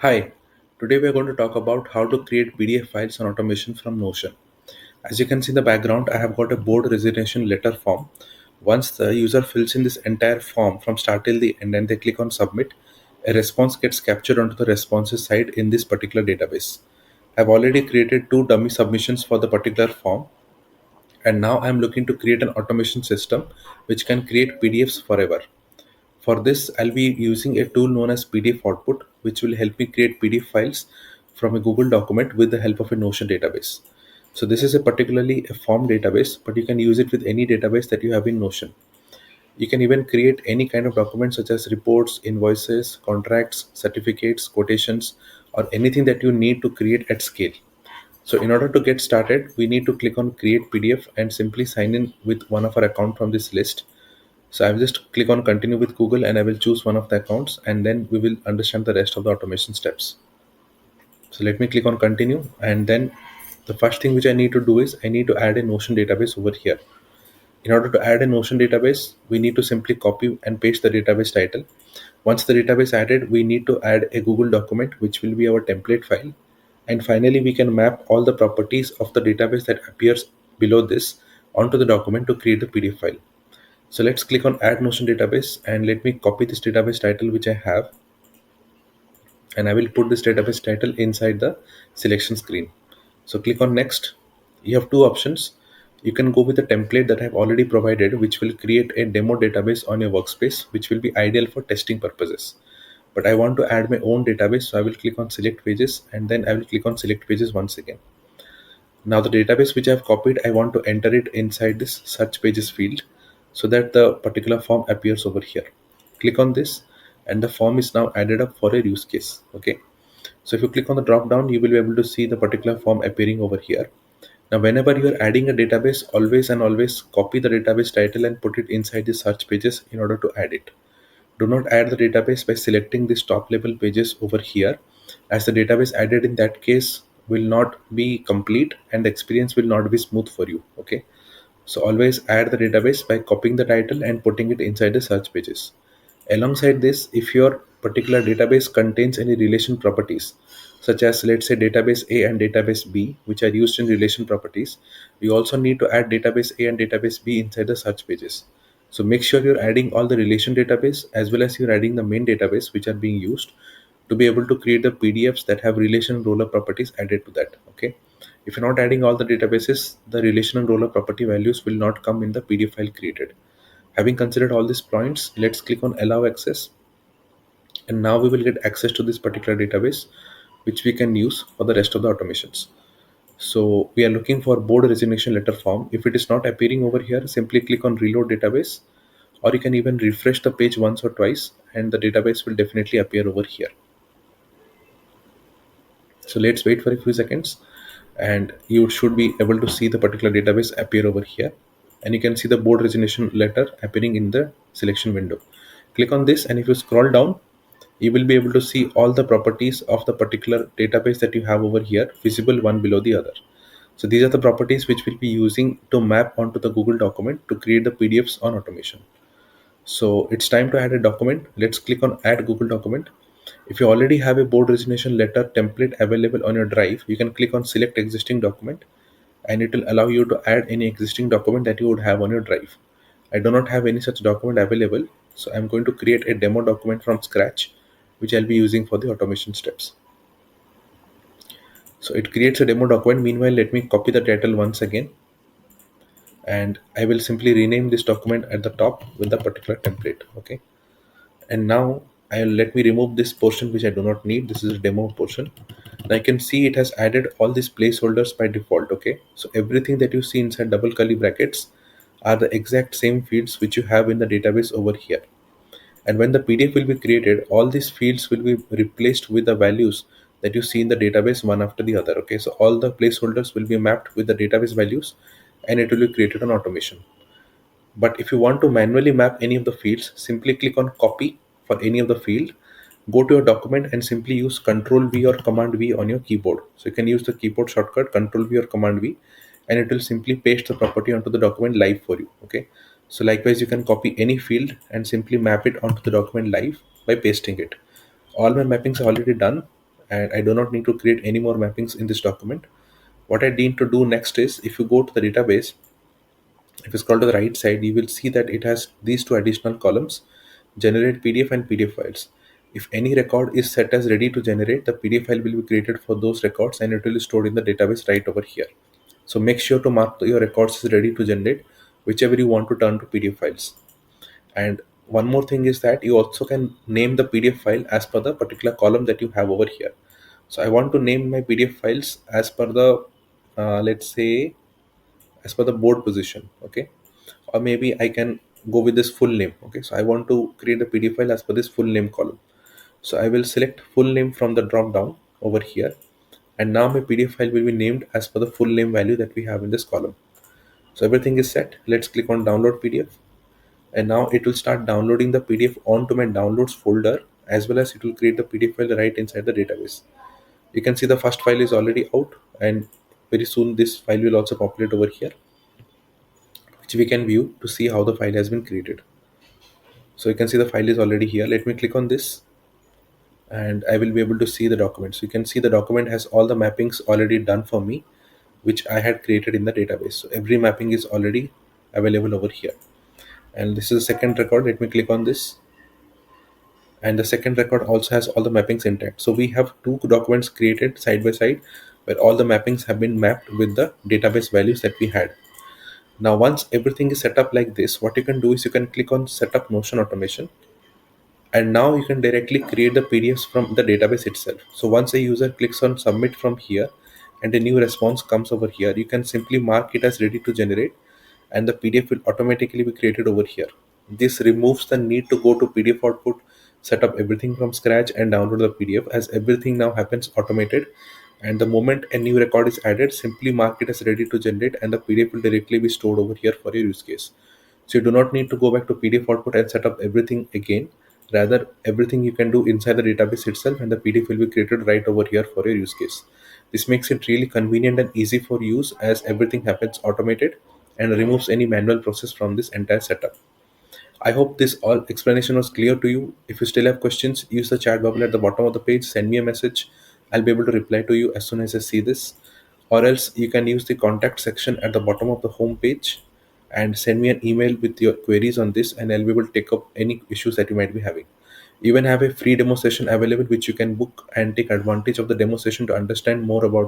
Hi, today we are going to talk about how to create PDF files and automation from Notion. As you can see in the background, I have got a board resignation letter form. Once the user fills in this entire form from start till the end and they click on submit, a response gets captured onto the responses side in this particular database. I've already created two dummy submissions for the particular form, and now I'm looking to create an automation system which can create PDFs forever. For this, I'll be using a tool known as PDF Output, which will help me create PDF files from a Google document with the help of a Notion database. So this is a particularly a form database, but you can use it with any database that you have in Notion. You can even create any kind of documents such as reports, invoices, contracts, certificates, quotations, or anything that you need to create at scale. So in order to get started, we need to click on create PDF and simply sign in with one of our account from this list. So I will just click on continue with Google and I will choose one of the accounts, and then we will understand the rest of the automation steps. So let me click on continue, and then the first thing which I need to do is I need to add a Notion database over here. In order to add a Notion database, we need to simply copy and paste the database title. Once the database added, we need to add a Google document which will be our template file. And finally, we can map all the properties of the database that appears below this onto the document to create the PDF file. So let's click on add Notion database, and let me copy this database title which I have, and I will put this database title inside the selection screen. So click on next. You have two options. You can go with a template that I have already provided, which will create a demo database on your workspace, which will be ideal for testing purposes. But I want to add my own database, so I will click on select pages, and then I will click on select pages once again. Now the database which I have copied, I want to enter it inside this search pages field so that the particular form appears over here. Click on this and the form is now added up for a use case. Okay. So if you click on the drop down, you will be able to see the particular form appearing over here. Now, whenever you are adding a database, always and always copy the database title and put it inside the search pages in order to add it. Do not add the database by selecting these top level pages over here, as the database added in that case will not be complete and the experience will not be smooth for you. Okay, so always add the database by copying the title and putting it inside the search pages. Alongside this, if your particular database contains any relation properties, such as let's say database A and database B, which are used in relation properties, you also need to add database A and database B inside the search pages. So make sure you're adding all the relation database as well as you're adding the main database which are being used to be able to create the PDFs that have relation and roller properties added to that. Okay. If you're not adding all the databases, the relation and roller property values will not come in the PDF file created. Having considered all these points, let's click on allow access, and now we will get access to this particular database which we can use for the rest of the automations. So we are looking for board resignation letter form. If it is not appearing over here, simply click on reload database, or you can even refresh the page once or twice and the database will definitely appear over here. So let's wait for a few seconds and you should be able to see the particular database appear over here, and you can see the board resignation letter appearing in the selection window. Click on this, and if you scroll down, you will be able to see all the properties of the particular database that you have over here visible one below the other. So these are the properties which we'll be using to map onto the Google document to create the PDFs on automation. So it's time to add a document. Let's click on add Google document. If you already have a board resignation letter template available on your drive, you can click on select existing document, and it will allow you to add any existing document that you would have on your drive. I do not have any such document available, so I'm going to create a demo document from scratch, which I'll be using for the automation steps. So it creates a demo document. Meanwhile, let me copy the title once again, and I will simply rename this document at the top with the particular template. Okay. And now I'll let me remove this portion which I do not need. This is a demo portion. Now I can see it has added all these placeholders by default. Okay, so everything that you see inside double curly brackets are the exact same fields which you have in the database over here. And when the PDF will be created, all these fields will be replaced with the values that you see in the database one after the other. Okay, so all the placeholders will be mapped with the database values and it will be created on automation. But if you want to manually map any of the fields, simply click on copy for any of the field, go to your document and simply use Control V or Command V on your keyboard. So you can use the keyboard shortcut Control V or Command V, and it will simply paste the property onto the document live for you. Okay. So likewise, you can copy any field and simply map it onto the document live by pasting it. All my mappings are already done. and I do not need to create any more mappings in this document. What I need to do next is, if you go to the database, if you scroll to the right side, you will see that it has these two additional columns: generate PDF and PDF files. If any record is set as ready to generate, the PDF file will be created for those records and it will be stored in the database right over here. So make sure to mark your records as ready to generate, whichever you want to turn to PDF files. And one more thing is that you also can name the PDF file as per the particular column that you have over here. So I want to name my PDF files as per the, let's say, as per the board position. Okay. Or maybe I can go with this full name. Okay. So I want to create a PDF file as per this full name column. So I will select full name from the drop down over here. And now my PDF file will be named as per the full name value that we have in this column. So everything is set. Let's click on download PDF. And now it will start downloading the PDF onto my downloads folder, as well as it will create the PDF file right inside the database. You can see the first file is already out, and very soon this file will also populate over here, which we can view to see how the file has been created. So you can see the file is already here. Let me click on this and I will be able to see the document. So you can see the document has all the mappings already done for me, which I had created in the database. So every mapping is already available over here. And this is the second record. Let me click on this. And the second record also has all the mappings intact. So we have two documents created side by side where all the mappings have been mapped with the database values that we had. Now, once everything is set up like this, what you can do is you can click on Setup Notion Automation, and now you can directly create the PDFs from the database itself. So once a user clicks on Submit from here and a new response comes over here, you can simply mark it as ready to generate, and the PDF will automatically be created over here. This removes the need to go to PDF output, set up everything from scratch, and download the PDF, as everything now happens automated. And the moment a new record is added, simply mark it as ready to generate, and the PDF will directly be stored over here for your use case. So you do not need to go back to PDF output and set up everything again. Rather, everything you can do inside the database itself, and the PDF will be created right over here for your use case. This makes it really convenient and easy for use, as everything happens automated and removes any manual process from this entire setup. I hope this all explanation was clear to you. If you still have questions, use the chat bubble at the bottom of the page, send me a message. I'll be able to reply to you as soon as I see this. Or else you can use the contact section at the bottom of the home page and send me an email with your queries on this, and I'll be able to take up any issues that you might be having. Even have a free demo session available which you can book and take advantage of the demo session to understand more about